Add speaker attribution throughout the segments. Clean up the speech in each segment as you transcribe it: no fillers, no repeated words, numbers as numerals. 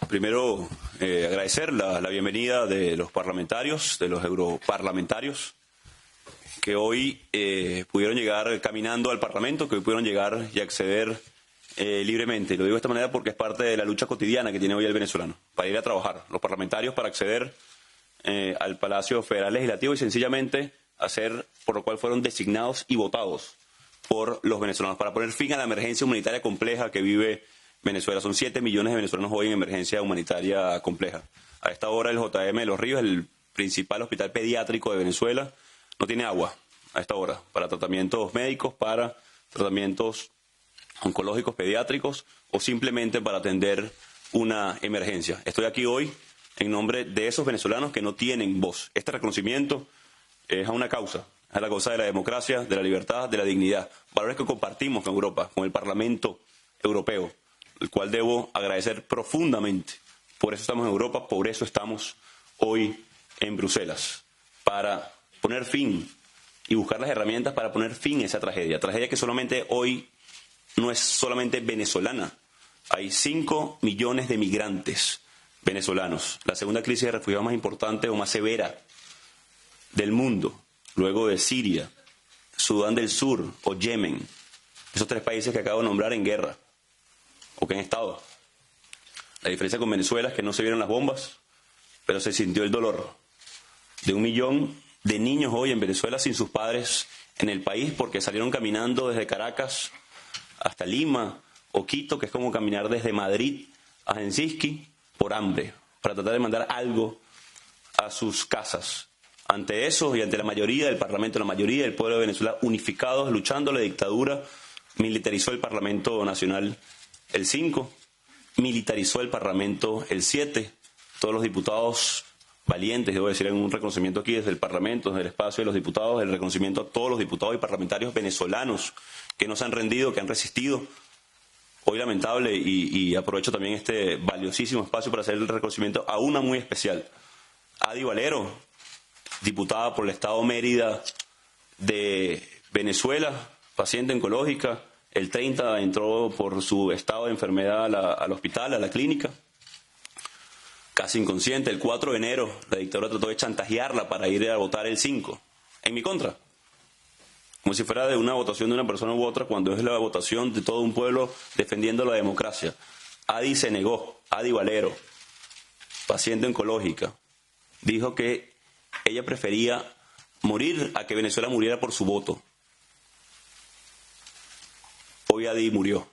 Speaker 1: Primero, agradecer la bienvenida de los parlamentarios, de los europarlamentarios, que hoy pudieron llegar caminando al Parlamento, que hoy pudieron llegar y acceder libremente. Lo digo de esta manera porque es parte de la lucha cotidiana que tiene hoy el venezolano, para ir a trabajar. Los parlamentarios para acceder al Palacio Federal Legislativo y sencillamente hacer por lo cual fueron designados y votados por los venezolanos, para poner fin a la emergencia humanitaria compleja que vive Venezuela. Son 7 millones de venezolanos hoy en emergencia humanitaria compleja. A esta hora el JM de Los Ríos, el principal hospital pediátrico de Venezuela, no tiene agua a esta hora para tratamientos médicos, para tratamientos oncológicos pediátricos o simplemente para atender una emergencia. Estoy aquí hoy en nombre de esos venezolanos que no tienen voz. Este reconocimiento es a una causa, es la causa de la democracia, de la libertad, de la dignidad, valores que compartimos con Europa, con el Parlamento Europeo, el cual debo agradecer profundamente. Por eso estamos en Europa, por eso estamos hoy en Bruselas, para poner fin y buscar las herramientas para poner fin a esa tragedia que solamente hoy no es solamente venezolana. Hay 5 millones de migrantes venezolanos, la segunda crisis de refugiados más importante o más severa del mundo, luego de Siria, Sudán del Sur o Yemen, esos 3 países que acabo de nombrar en guerra o que han estado. La diferencia con Venezuela es que no se vieron las bombas, pero se sintió el dolor de 1 millón de niños hoy en Venezuela sin sus padres en el país porque salieron caminando desde Caracas hasta Lima o Quito, que es como caminar desde Madrid a Helsinki por hambre, para tratar de mandar algo a sus casas. Ante eso y ante la mayoría del Parlamento, la mayoría del pueblo de Venezuela unificados, luchando la dictadura, militarizó el Parlamento Nacional el 5, militarizó el Parlamento el 7, todos los diputados valientes, debo decir, en un reconocimiento aquí desde el Parlamento, desde el espacio de los diputados, el reconocimiento a todos los diputados y parlamentarios venezolanos que no se han rendido, que han resistido. Hoy lamentable y aprovecho también este valiosísimo espacio para hacer el reconocimiento a una muy especial, Adi Valero, diputada por el Estado Mérida de Venezuela, paciente oncológica. El 30 entró por su estado de enfermedad al hospital, a la clínica, casi inconsciente. El 4 de enero la dictadura trató de chantajearla para ir a votar el 5, en mi contra, como si fuera de una votación de una persona u otra, cuando es la votación de todo un pueblo defendiendo la democracia. Adi se negó, Adi Valero, paciente oncológica, dijo que ella prefería morir a que Venezuela muriera por su voto. Hoy Adi murió.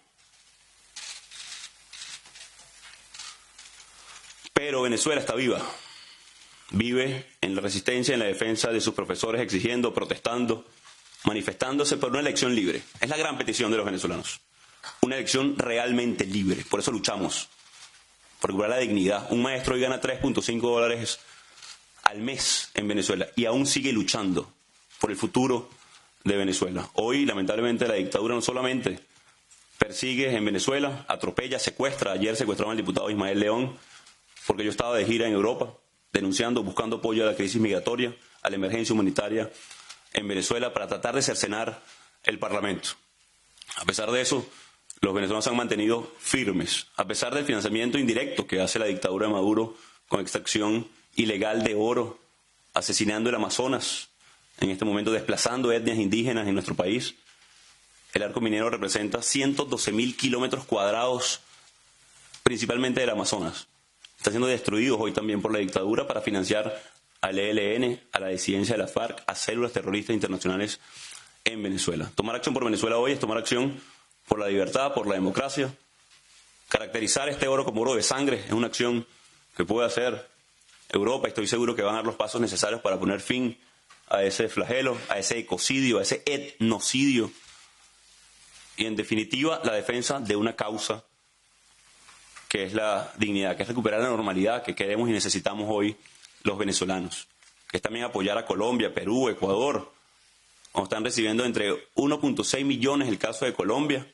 Speaker 1: Pero Venezuela está viva. Vive en la resistencia, en la defensa de sus profesores, exigiendo, protestando, manifestándose por una elección libre. Es la gran petición de los venezolanos. Una elección realmente libre. Por eso luchamos. Por recuperar la dignidad. Un maestro hoy gana $3.5 al mes en Venezuela y aún sigue luchando por el futuro de Venezuela. Hoy, lamentablemente, la dictadura no solamente persigue en Venezuela, atropella, secuestra. Ayer secuestraron al diputado Ismael León porque yo estaba de gira en Europa denunciando, buscando apoyo a la crisis migratoria, a la emergencia humanitaria en Venezuela para tratar de cercenar el Parlamento. A pesar de eso, los venezolanos se han mantenido firmes, a pesar del financiamiento indirecto que hace la dictadura de Maduro con extracción ilegal de oro, asesinando el Amazonas, en este momento desplazando etnias indígenas en nuestro país. El arco minero representa 112.000 kilómetros cuadrados, principalmente del Amazonas. Están siendo destruidos hoy también por la dictadura para financiar al ELN, a la disidencia de la FARC, a células terroristas internacionales en Venezuela. Tomar acción por Venezuela hoy es tomar acción por la libertad, por la democracia. Caracterizar este oro como oro de sangre es una acción que puede hacer Europa, y estoy seguro que van a dar los pasos necesarios para poner fin a ese flagelo, a ese ecocidio, a ese etnocidio. Y en definitiva, la defensa de una causa que es la dignidad, que es recuperar la normalidad que queremos y necesitamos hoy los venezolanos, que es también apoyar a Colombia, Perú, Ecuador, cuando están recibiendo entre 1.6 millones en el caso de Colombia,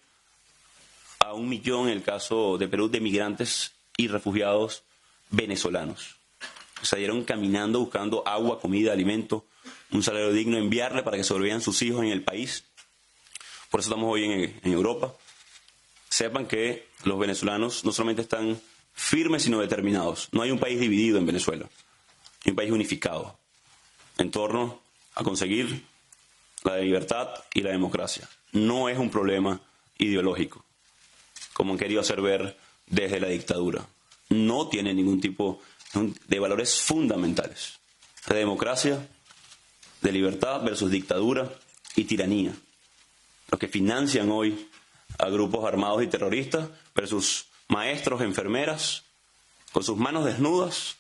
Speaker 1: a 1 millón en el caso de Perú, de migrantes y refugiados venezolanos. Salieron caminando buscando agua, comida, alimento, un salario digno, enviarle para que sobrevivan sus hijos en el país. Por eso estamos hoy en Europa. Sepan que los venezolanos no solamente están firmes sino determinados. No hay un país dividido en Venezuela, hay un país unificado en torno a conseguir la libertad y la democracia. No es un problema ideológico, como han querido hacer ver desde la dictadura. No tiene ningún tipo de valores fundamentales. De democracia, de libertad versus dictadura y tiranía. Los que financian hoy a grupos armados y terroristas versus maestros, enfermeras, con sus manos desnudas,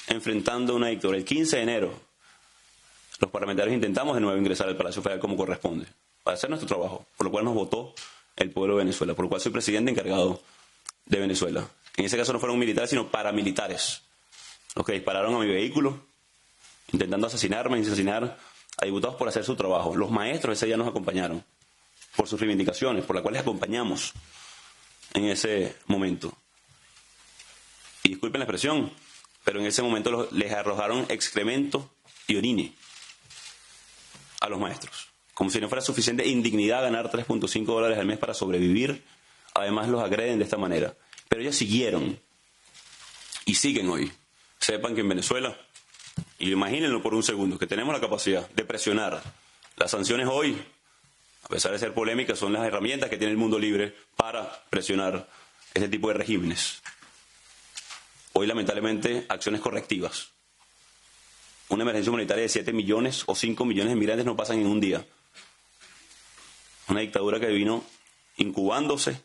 Speaker 1: enfrentando una dictadura. El 15 de enero, los parlamentarios intentamos de nuevo ingresar al Palacio Federal como corresponde, para hacer nuestro trabajo, por lo cual nos votó el pueblo de Venezuela, por lo cual soy presidente encargado de Venezuela. En ese caso no fueron militares, sino paramilitares, los que dispararon a mi vehículo, intentando asesinarme y asesinar a diputados por hacer su trabajo. Los maestros ese día nos acompañaron por sus reivindicaciones, por las cuales acompañamos en ese momento. Y disculpen la expresión, pero en ese momento les arrojaron excremento y orine a los maestros. Como si no fuera suficiente indignidad ganar $3.5 al mes para sobrevivir, además los agreden de esta manera. Pero ellos siguieron y siguen hoy. Sepan que en Venezuela, y imagínenlo por un segundo, que tenemos la capacidad de presionar. Las sanciones hoy, a pesar de ser polémicas, son las herramientas que tiene el mundo libre para presionar este tipo de regímenes. Hoy, lamentablemente, acciones correctivas. Una emergencia humanitaria de 7 millones o 5 millones de migrantes no pasan en un día. Una dictadura que vino incubándose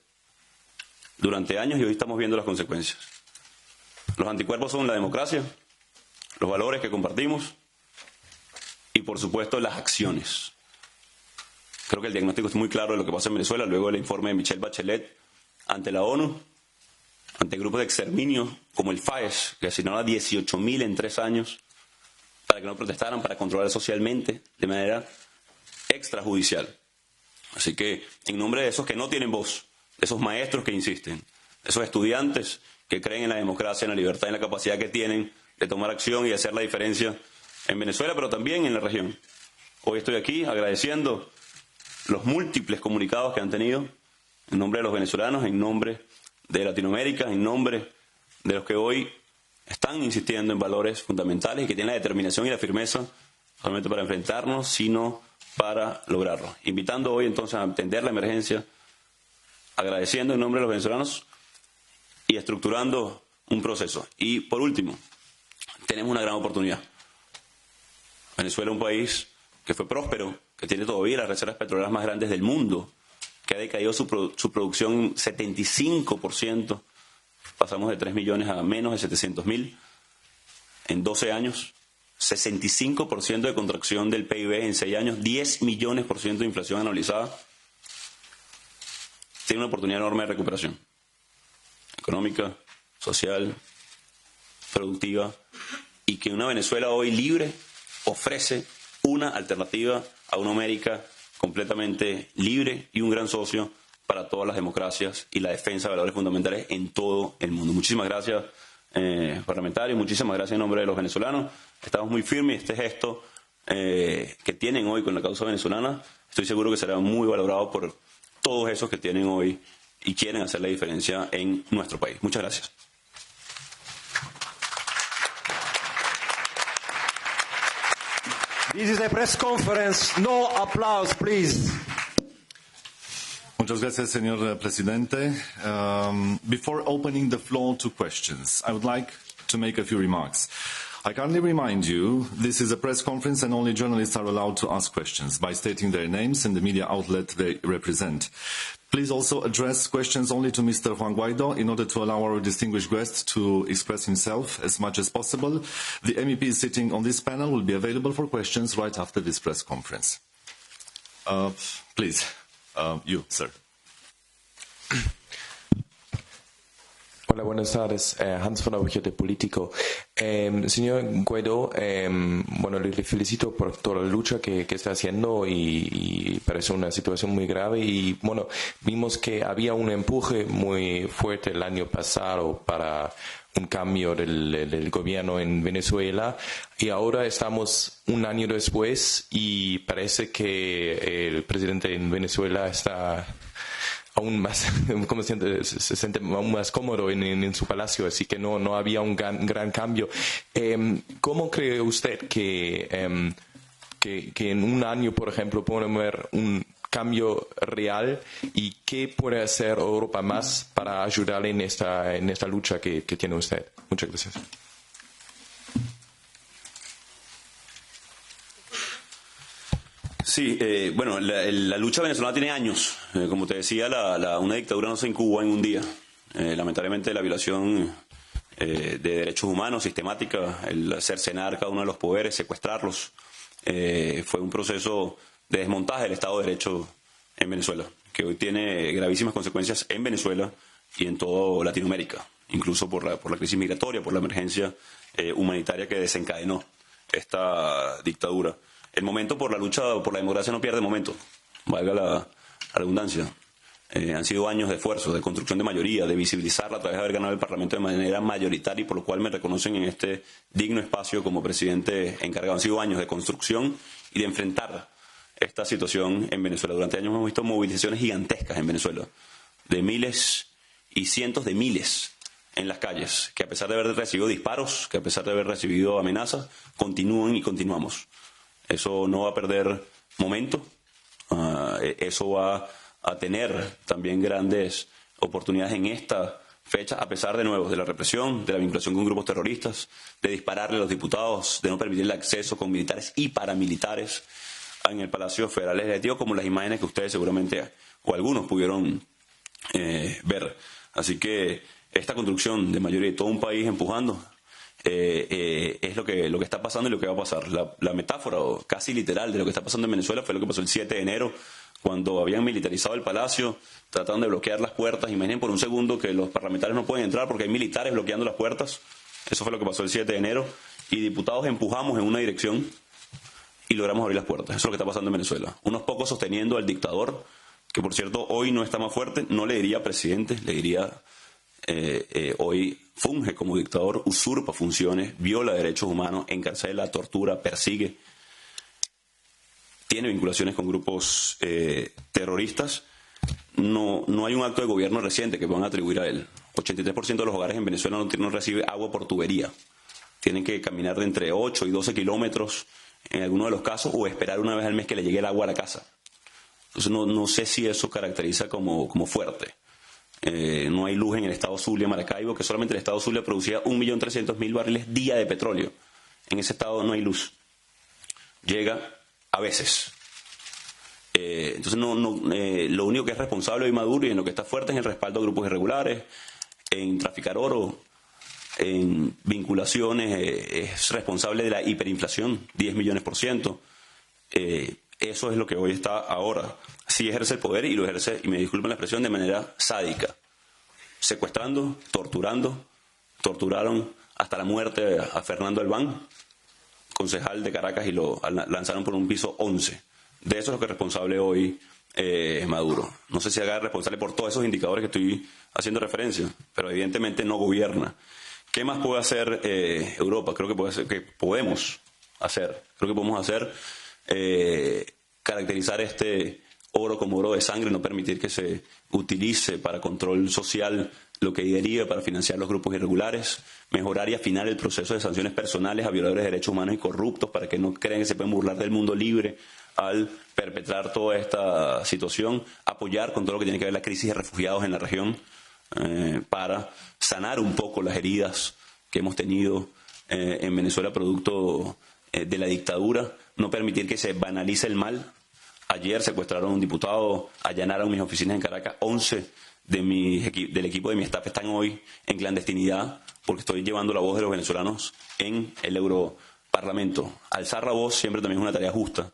Speaker 1: durante años y hoy estamos viendo las consecuencias. Los anticuerpos son la democracia, los valores que compartimos y, por supuesto, las acciones. Creo que el diagnóstico es muy claro de lo que pasa en Venezuela luego del informe de Michelle Bachelet ante la ONU, ante grupos de exterminio como el FAES, que asignaron a 18.000 en 3 años para que no protestaran, para controlar socialmente de manera extrajudicial. Así que, en nombre de esos que no tienen voz, de esos maestros que insisten, de esos estudiantes que creen en la democracia, en la libertad, en la capacidad que tienen de tomar acción y de hacer la diferencia en Venezuela, pero también en la región. Hoy estoy aquí agradeciendo los múltiples comunicados que han tenido en nombre de los venezolanos, en nombre de Latinoamérica, en nombre de los que hoy están insistiendo en valores fundamentales y que tienen la determinación y la firmeza no solamente para enfrentarnos, sino para lograrlo. Invitando hoy entonces a atender la emergencia, agradeciendo en nombre de los venezolanos y estructurando un proceso. Y por último, tenemos una gran oportunidad. Venezuela es un país que fue próspero, que tiene todavía las reservas petroleras más grandes del mundo, que ha decaído su producción en 75%. Pasamos de 3 millones a menos de 700.000 en 12 años. 65% de contracción del PIB en 6 años, 10 millones % de inflación anualizada. Tiene una oportunidad enorme de recuperación económica, social, productiva, y que una Venezuela hoy libre ofrece una alternativa a una América completamente libre y un gran socio para todas las democracias y la defensa de valores fundamentales en todo el mundo. Muchísimas gracias, parlamentarios, muchísimas gracias en nombre de los venezolanos. Estamos muy firmes y este gesto que tienen hoy con la causa venezolana, estoy seguro que será muy valorado por todos esos que tienen hoy y quieren hacer la diferencia en nuestro país. Muchas gracias.
Speaker 2: This is a press conference. No applause, please.
Speaker 3: Muchas gracias, señor presidente. Before opening the floor to questions, I would like to make a few remarks. I kindly remind you, this is a press conference and only journalists are allowed to ask questions by stating their names and the media outlet they represent. Please also address questions only to Mr. Juan Guaido in order to allow our distinguished guest to express himself as much as possible. The MEPs sitting on this panel will be available for questions right after this press conference. Please, you, sir.
Speaker 4: Hola, buenas tardes. Hans von Aubücher de Político. Señor Guaidó, bueno, le felicito por toda la lucha que está haciendo y parece una situación muy grave. Y bueno, vimos que había un empuje muy fuerte el año pasado para un cambio del gobierno en Venezuela y ahora estamos un año después y parece que el presidente en Venezuela está aún más, como se siente aún más cómodo en su palacio, así que no había un gran cambio. ¿Cómo cree usted que en un año, por ejemplo, podemos ver un cambio real y qué puede hacer Europa más para ayudarle en esta lucha que tiene usted? Muchas gracias.
Speaker 1: Sí, bueno, la lucha venezolana tiene años. Como te decía, una dictadura no se incuba en un día. Lamentablemente la violación de derechos humanos sistemática, el cercenar cada uno de los poderes, secuestrarlos, fue un proceso de desmontaje del Estado de Derecho en Venezuela, que hoy tiene gravísimas consecuencias en Venezuela y en toda Latinoamérica, incluso por la crisis migratoria, por la emergencia humanitaria que desencadenó esta dictadura. El momento por la lucha por la democracia no pierde momento, valga la redundancia. Han sido años de esfuerzo, de construcción de mayoría, de visibilizarla a través de haber ganado el Parlamento de manera mayoritaria y por lo cual me reconocen en este digno espacio como presidente encargado. Han sido años de construcción y de enfrentar esta situación en Venezuela. Durante años hemos visto movilizaciones gigantescas en Venezuela, de miles y cientos de miles en las calles, que a pesar de haber recibido disparos, que a pesar de haber recibido amenazas, continúan y continuamos. Eso no va a perder momento, eso va a tener también grandes oportunidades en esta fecha, a pesar de nuevo de la represión, de la vinculación con grupos terroristas, de dispararle a los diputados, de no permitir el acceso con militares y paramilitares en el Palacio Federal Legislativo, como las imágenes que ustedes seguramente o algunos pudieron ver. Así que esta construcción de mayoría de todo un país empujando es lo que está pasando y lo que va a pasar. La metáfora o casi literal de lo que está pasando en Venezuela fue lo que pasó el 7 de enero, cuando habían militarizado el palacio, trataron de bloquear las puertas. Imaginen por un segundo que los parlamentarios no pueden entrar porque hay militares bloqueando las puertas. Eso fue lo que pasó el 7 de enero. Y diputados empujamos en una dirección y logramos abrir las puertas. Eso es lo que está pasando en Venezuela. Unos pocos sosteniendo al dictador, que por cierto hoy no está más fuerte, no le diría presidente, le diría hoy funge como dictador, usurpa funciones, viola derechos humanos, encarcela, tortura, persigue, tiene vinculaciones con grupos terroristas. No hay un acto de gobierno reciente que puedan atribuir a él. 83% de los hogares en Venezuela no recibe agua por tubería. Tienen que caminar de entre 8 y 12 kilómetros en algunos de los casos o esperar una vez al mes que le llegue el agua a la casa. Entonces no sé si eso caracteriza como fuerte. No hay luz en el estado Zulia, Maracaibo, que solamente el estado Zulia producía 1.300.000 barriles día de petróleo. En ese estado no hay luz. Llega a veces. Entonces lo único que es responsable de Maduro y en lo que está fuerte es en el respaldo a grupos irregulares, en traficar oro, en vinculaciones, es responsable de la hiperinflación, 10 millones%. Eso es lo que hoy está ahora. Sí ejerce el poder y lo ejerce, y me disculpen la expresión, de manera sádica. Secuestrando, torturaron hasta la muerte a Fernando Albán, concejal de Caracas, y lo lanzaron por un piso 11. De eso es lo que es responsable hoy Maduro. No sé si haga responsable por todos esos indicadores que estoy haciendo referencia, pero evidentemente no gobierna. ¿Qué más puede hacer Europa? Creo que podemos hacer caracterizar este oro como oro de sangre, no permitir que se utilice para control social lo que derive para financiar los grupos irregulares, mejorar y afinar el proceso de sanciones personales a violadores de derechos humanos y corruptos para que no crean que se pueden burlar del mundo libre al perpetrar toda esta situación, apoyar con todo lo que tiene que ver la crisis de refugiados en la región para sanar un poco las heridas que hemos tenido en Venezuela producto de la dictadura, no permitir que se banalice el mal. Ayer secuestraron a un diputado, allanaron mis oficinas en Caracas, 11 del equipo de mi staff están hoy en clandestinidad porque estoy llevando la voz de los venezolanos en el Europarlamento. Alzar la voz siempre también es una tarea justa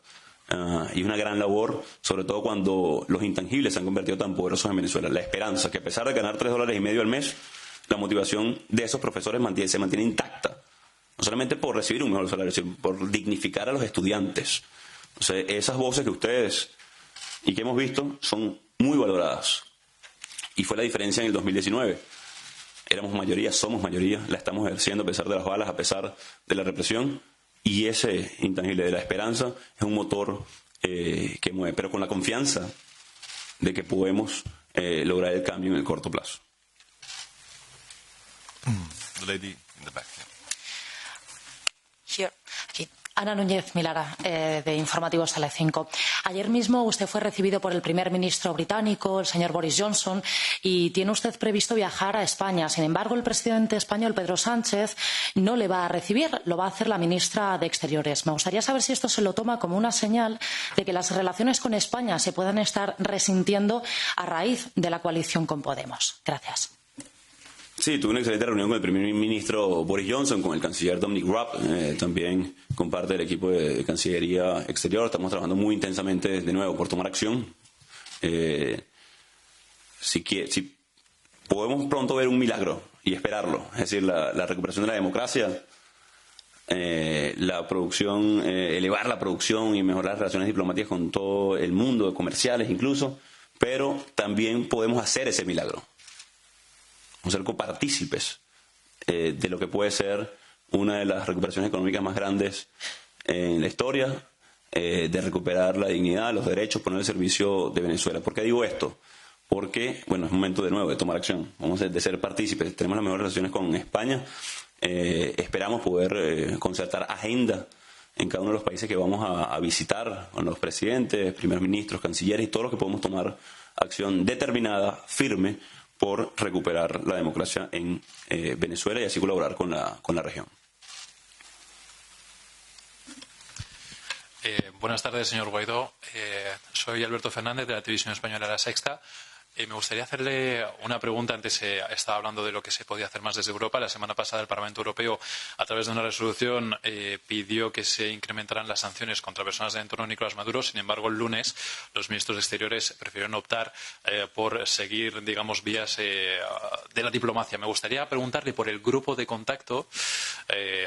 Speaker 1: y una gran labor, sobre todo cuando los intangibles se han convertido tan poderosos en Venezuela. La esperanza, que a pesar de ganar $3.50 al mes, la motivación de esos profesores se mantiene intacta. No solamente por recibir un mejor salario, sino por dignificar a los estudiantes. O sea, esas voces que ustedes y que hemos visto son muy valoradas. Y fue la diferencia en el 2019. Éramos mayoría, somos mayoría, la estamos ejerciendo a pesar de las balas, a pesar de la represión. Y ese intangible de la esperanza es un motor que mueve, pero con la confianza de que podemos lograr el cambio en el corto plazo.
Speaker 3: The lady in the back.
Speaker 5: Here. Aquí. Ana Núñez Milara, de Informativos Telecinco. Ayer mismo usted fue recibido por el primer ministro británico, el señor Boris Johnson, y tiene usted previsto viajar a España. Sin embargo, el presidente español, Pedro Sánchez, no le va a recibir, lo va a hacer la ministra de Exteriores. Me gustaría saber si esto se lo toma como una señal de que las relaciones con España se puedan estar resintiendo a raíz de la coalición con Podemos. Gracias.
Speaker 1: Sí, tuve una excelente reunión con el primer ministro Boris Johnson, con el canciller Dominic Raab, también con parte del equipo de Cancillería Exterior. Estamos trabajando muy intensamente de nuevo por tomar acción. Si podemos pronto ver un milagro y esperarlo, es decir, la recuperación de la democracia, la producción, elevar la producción y mejorar las relaciones diplomáticas con todo el mundo, comerciales incluso, pero también podemos hacer ese milagro. Vamos a ser copartícipes de lo que puede ser una de las recuperaciones económicas más grandes en la historia, de recuperar la dignidad, los derechos, poner al servicio de Venezuela. ¿Por qué digo esto? Porque, bueno, es momento de nuevo de tomar acción. Vamos a ser partícipes. Tenemos las mejores relaciones con España. Esperamos poder concertar agenda en cada uno de los países que vamos a visitar, con los presidentes, primeros ministros, cancilleres y todos los que podemos tomar acción determinada, firme, por recuperar la democracia en Venezuela y así colaborar con la región.
Speaker 6: Buenas tardes, señor Guaidó. Soy Alberto Fernández, de la Televisión Española La Sexta. Me gustaría hacerle una pregunta. Antes estaba hablando de lo que se podía hacer más desde Europa. La semana pasada el Parlamento Europeo, a través de una resolución, pidió que se incrementaran las sanciones contra personas del entorno de Nicolás Maduro. Sin embargo, el lunes los ministros de Exteriores prefirieron optar por seguir, digamos, vías de la diplomacia. Me gustaría preguntarle por el grupo de contacto,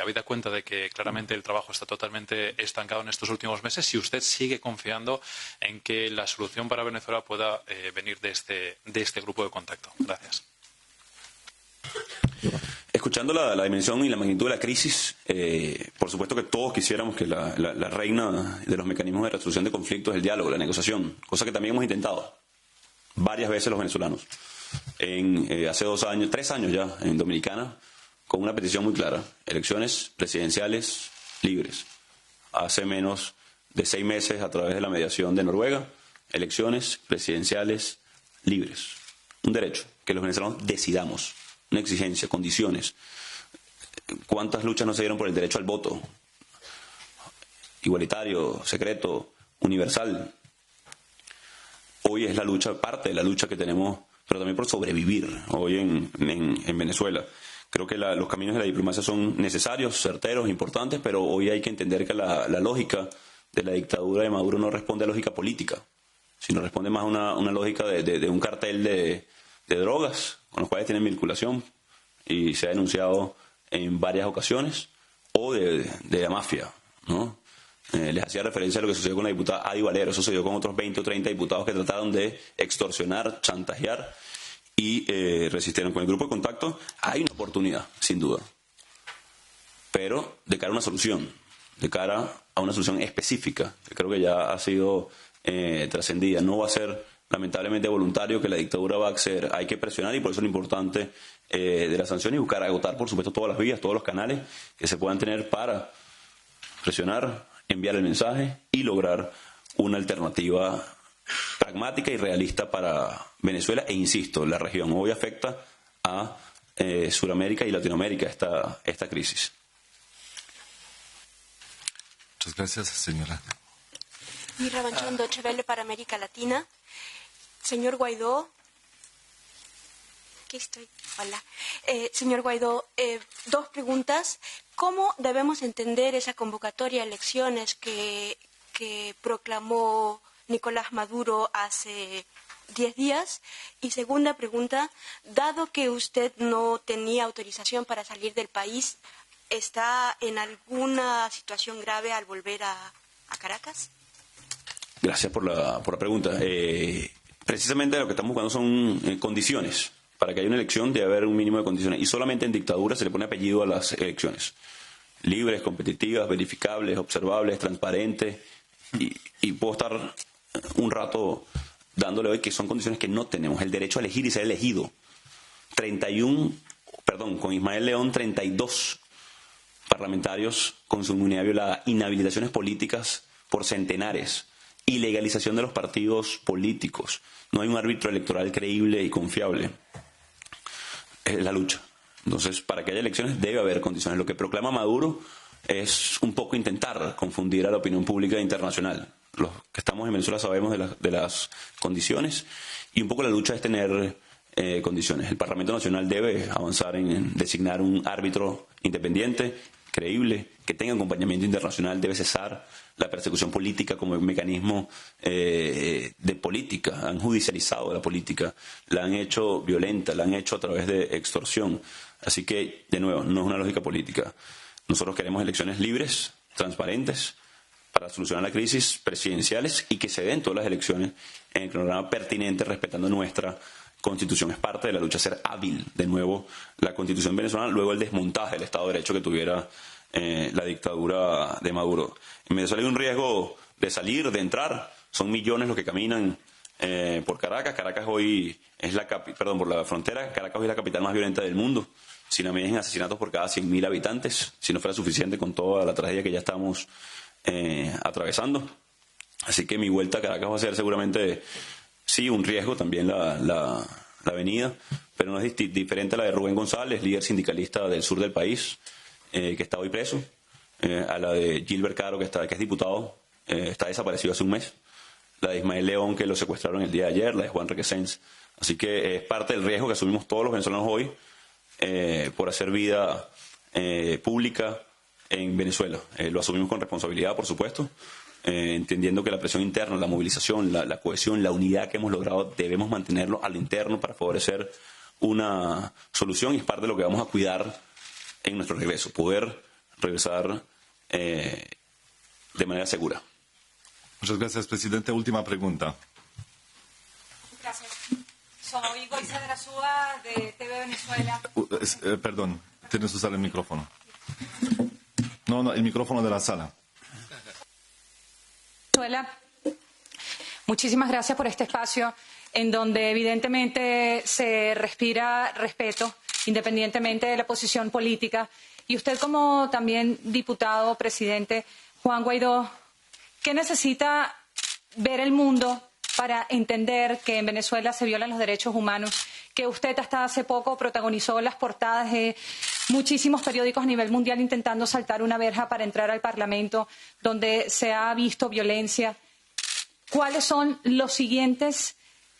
Speaker 6: habida cuenta de que claramente el trabajo está totalmente estancado en estos últimos meses, si usted sigue confiando en que la solución para Venezuela pueda venir de este grupo de contacto. Gracias.
Speaker 1: Escuchando la dimensión y la magnitud de la crisis, por supuesto que todos quisiéramos que la reina de los mecanismos de resolución de conflictos es el diálogo, la negociación, cosa que también hemos intentado varias veces los venezolanos. Hace 3 años ya, en Dominicana, con una petición muy clara: elecciones presidenciales libres. Hace menos de 6 meses, a través de la mediación de Noruega, elecciones presidenciales libres. Un derecho, que los venezolanos decidamos. Una exigencia, condiciones. ¿Cuántas luchas no se dieron por el derecho al voto? Igualitario, secreto, universal. Hoy es la lucha, parte de la lucha que tenemos, pero también por sobrevivir hoy en Venezuela. Creo que los caminos de la diplomacia son necesarios, certeros, importantes, pero hoy hay que entender que la lógica de la dictadura de Maduro no responde a lógica política, sino responde más a una lógica de un cartel de drogas con los cuales tienen vinculación y se ha denunciado en varias ocasiones, o de la mafia, ¿no? Les hacía referencia a lo que sucedió con la diputada Adi Valero. Eso sucedió con otros 20 o 30 diputados que trataron de extorsionar, chantajear y resistieron. Con el grupo de contacto hay una oportunidad, sin duda, pero de cara a una solución, de cara a una solución específica, que creo que ya ha sido trascendida. No va a ser lamentablemente voluntario que la dictadura va a acceder. Hay que presionar, y por eso es lo importante de la sanción, y buscar agotar, por supuesto, todas las vías, todos los canales que se puedan tener para presionar, enviar el mensaje y lograr una alternativa pragmática y realista para Venezuela. E insisto, la región hoy afecta a Sudamérica y Latinoamérica esta crisis.
Speaker 3: Muchas gracias, señora.
Speaker 7: Mirra Banchón, Deutsche Welle para América Latina. Señor Guaidó, aquí estoy. Hola. Señor Guaidó, 2 preguntas. ¿Cómo debemos entender esa convocatoria a elecciones que proclamó Nicolás Maduro hace 10 días? Y segunda pregunta, dado que usted no tenía autorización para salir del país, ¿está en alguna situación grave al volver a Caracas?
Speaker 1: Gracias por la pregunta. Precisamente lo que estamos buscando son condiciones. Para que haya una elección debe haber un mínimo de condiciones. Y solamente en dictadura se le pone apellido a las elecciones. Libres, competitivas, verificables, observables, transparentes. Y puedo estar un rato dándole hoy, que son condiciones que no tenemos. El derecho a elegir y ser elegido. Con Ismael León, 32 parlamentarios con su inmunidad violada, inhabilitaciones políticas por centenares, ilegalización de los partidos políticos. No hay un árbitro electoral creíble y confiable. Es la lucha. Entonces, para que haya elecciones debe haber condiciones. Lo que proclama Maduro es un poco intentar confundir a la opinión pública internacional. Los que estamos en Venezuela sabemos de las condiciones, y un poco la lucha es tener condiciones. El Parlamento Nacional debe avanzar en designar un árbitro independiente, creíble, que tenga acompañamiento internacional, debe cesar la persecución política como un mecanismo de política. Han judicializado la política, la han hecho violenta, la han hecho a través de extorsión. Así que, de nuevo, no es una lógica política. Nosotros queremos elecciones libres, transparentes, para solucionar la crisis, presidenciales, y que se den todas las elecciones en el cronograma pertinente, respetando nuestra Constitución. Es parte de la lucha ser hábil, de nuevo, la Constitución venezolana, luego el desmontaje del Estado de Derecho que tuviera la dictadura de Maduro. En Venezuela hay un riesgo de salir, de entrar. Son millones los que caminan por Caracas. Caracas hoy es por la frontera. Caracas hoy es la capital más violenta del mundo. Sin medidas en asesinatos por cada 100.000 habitantes, si no fuera suficiente con toda la tragedia que ya estamos atravesando. Así que mi vuelta a Caracas va a ser seguramente, sí, un riesgo, también la avenida, pero no es diferente a la de Rubén González, líder sindicalista del sur del país, que está hoy preso, a la de Gilbert Caro, que es diputado, está desaparecido hace un mes, la de Ismael León, que lo secuestraron el día de ayer, la de Juan Requesens. Así que es parte del riesgo que asumimos todos los venezolanos hoy por hacer vida pública en Venezuela. Lo asumimos con responsabilidad, por supuesto, entendiendo que la presión interna, la movilización, la cohesión, la unidad que hemos logrado, debemos mantenerlo a lo interno para favorecer una solución, y es parte de lo que vamos a cuidar en nuestro regreso, poder regresar de manera segura.
Speaker 3: Muchas gracias, presidente. Última pregunta.
Speaker 8: Gracias. Soy Goiza de la Súa, de TV Venezuela.
Speaker 3: Perdón, tienes que usar el micrófono. No, el micrófono de la sala.
Speaker 8: Venezuela. Muchísimas gracias por este espacio en donde evidentemente se respira respeto, independientemente de la posición política. Y usted, como también diputado, presidente, Juan Guaidó, ¿qué necesita ver el mundo para entender que en Venezuela se violan los derechos humanos? Que usted hasta hace poco protagonizó las portadas de muchísimos periódicos a nivel mundial intentando saltar una verja para entrar al Parlamento, donde se ha visto violencia. ¿Cuáles son los siguientes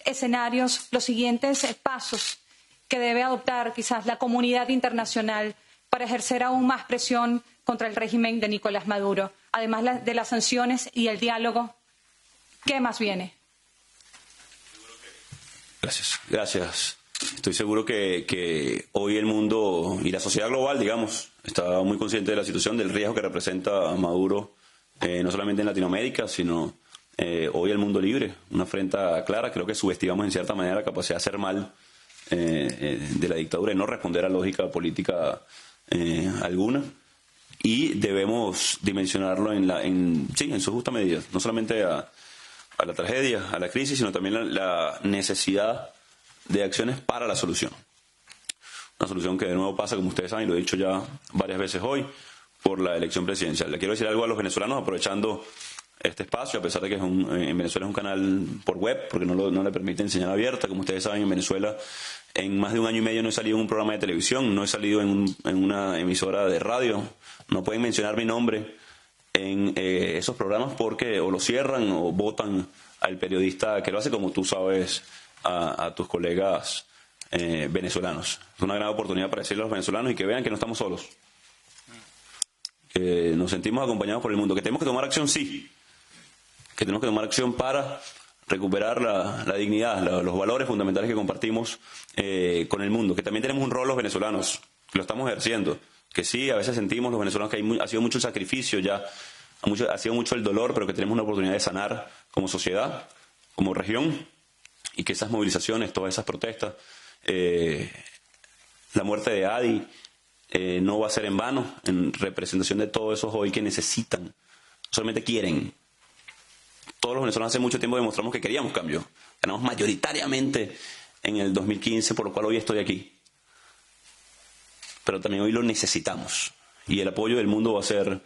Speaker 8: escenarios, los siguientes pasos que debe adoptar quizás la comunidad internacional para ejercer aún más presión contra el régimen de Nicolás Maduro? Además de las sanciones y el diálogo, ¿qué más viene?
Speaker 1: Gracias. Estoy seguro que hoy el mundo y la sociedad global, digamos, está muy consciente de la situación, del riesgo que representa Maduro, no solamente en Latinoamérica, sino hoy el mundo libre. Una afrenta clara. Creo que subestimamos en cierta manera la capacidad de hacer mal de la dictadura y no responder a lógica política alguna. Y debemos dimensionarlo en su justa medida, no solamente a la tragedia, a la crisis, sino también la necesidad de acciones para la solución. Una solución que de nuevo pasa, como ustedes saben, y lo he dicho ya varias veces hoy, por la elección presidencial. Le quiero decir algo a los venezolanos, aprovechando este espacio, a pesar de que en Venezuela es un canal por web, porque no le permiten señal abierta. Como ustedes saben, en Venezuela en más de 1 año y medio no he salido en un programa de televisión, no he salido en una emisora de radio. No pueden mencionar mi nombre en esos programas porque o lo cierran o votan al periodista que lo hace, como tú sabes, a tus colegas venezolanos. Es una gran oportunidad para decirle a los venezolanos y que vean que no estamos solos, que nos sentimos acompañados por el mundo, que tenemos que tomar acción, sí, que tenemos que tomar acción para recuperar la dignidad, los valores fundamentales que compartimos con el mundo, que también tenemos un rol los venezolanos, que lo estamos ejerciendo, que sí, a veces sentimos los venezolanos que ha sido mucho el sacrificio ya, ha sido mucho el dolor, pero que tenemos una oportunidad de sanar como sociedad, como región, y que esas movilizaciones, todas esas protestas, la muerte de Adi no va a ser en vano, en representación de todos esos hoy que necesitan, solamente quieren. Todos los venezolanos hace mucho tiempo demostramos que queríamos cambio, ganamos mayoritariamente en el 2015, por lo cual hoy estoy aquí. Pero también hoy lo necesitamos. Y el apoyo del mundo va a ser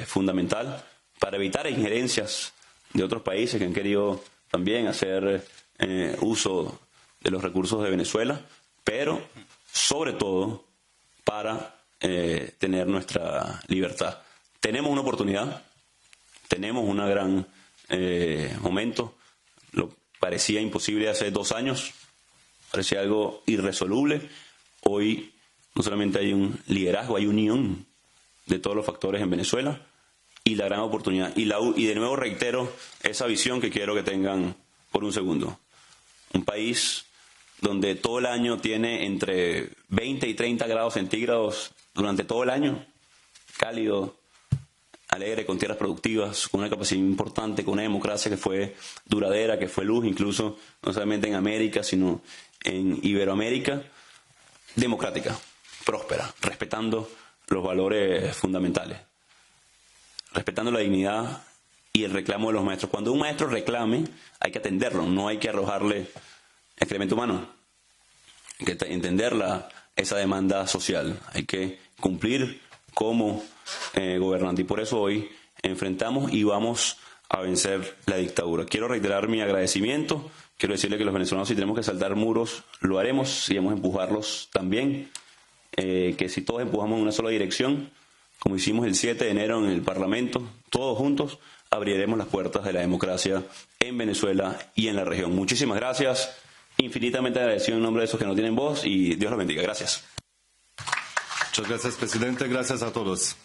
Speaker 1: fundamental para evitar injerencias de otros países que han querido también hacer uso de los recursos de Venezuela, pero sobre todo para tener nuestra libertad. Tenemos una oportunidad, tenemos un gran momento. Lo parecía imposible hace 2 años, parecía algo irresoluble. Hoy no solamente hay un liderazgo, hay unión de todos los factores en Venezuela y la gran oportunidad. Y de nuevo reitero esa visión que quiero que tengan por un segundo. Un país donde todo el año tiene entre 20 y 30 grados centígrados durante todo el año, cálido, alegre, con tierras productivas, con una capacidad importante, con una democracia que fue duradera, que fue luz, incluso no solamente en América, sino en Iberoamérica, democrática, próspera, respetando los valores fundamentales, respetando la dignidad y el reclamo de los maestros. Cuando un maestro reclame, hay que atenderlo, no hay que arrojarle excremento humano. Hay que entender esa demanda social, hay que cumplir como gobernante. Y por eso hoy enfrentamos y vamos a vencer la dictadura. Quiero reiterar mi agradecimiento, quiero decirle que los venezolanos, si tenemos que saltar muros, lo haremos, si debemos empujarlos también, que si todos empujamos en una sola dirección, como hicimos el 7 de enero en el Parlamento, todos juntos abriremos las puertas de la democracia en Venezuela y en la región. Muchísimas gracias, infinitamente agradecido en nombre de esos que no tienen voz y Dios los bendiga. Gracias.
Speaker 3: Muchas gracias, presidente. Gracias a todos.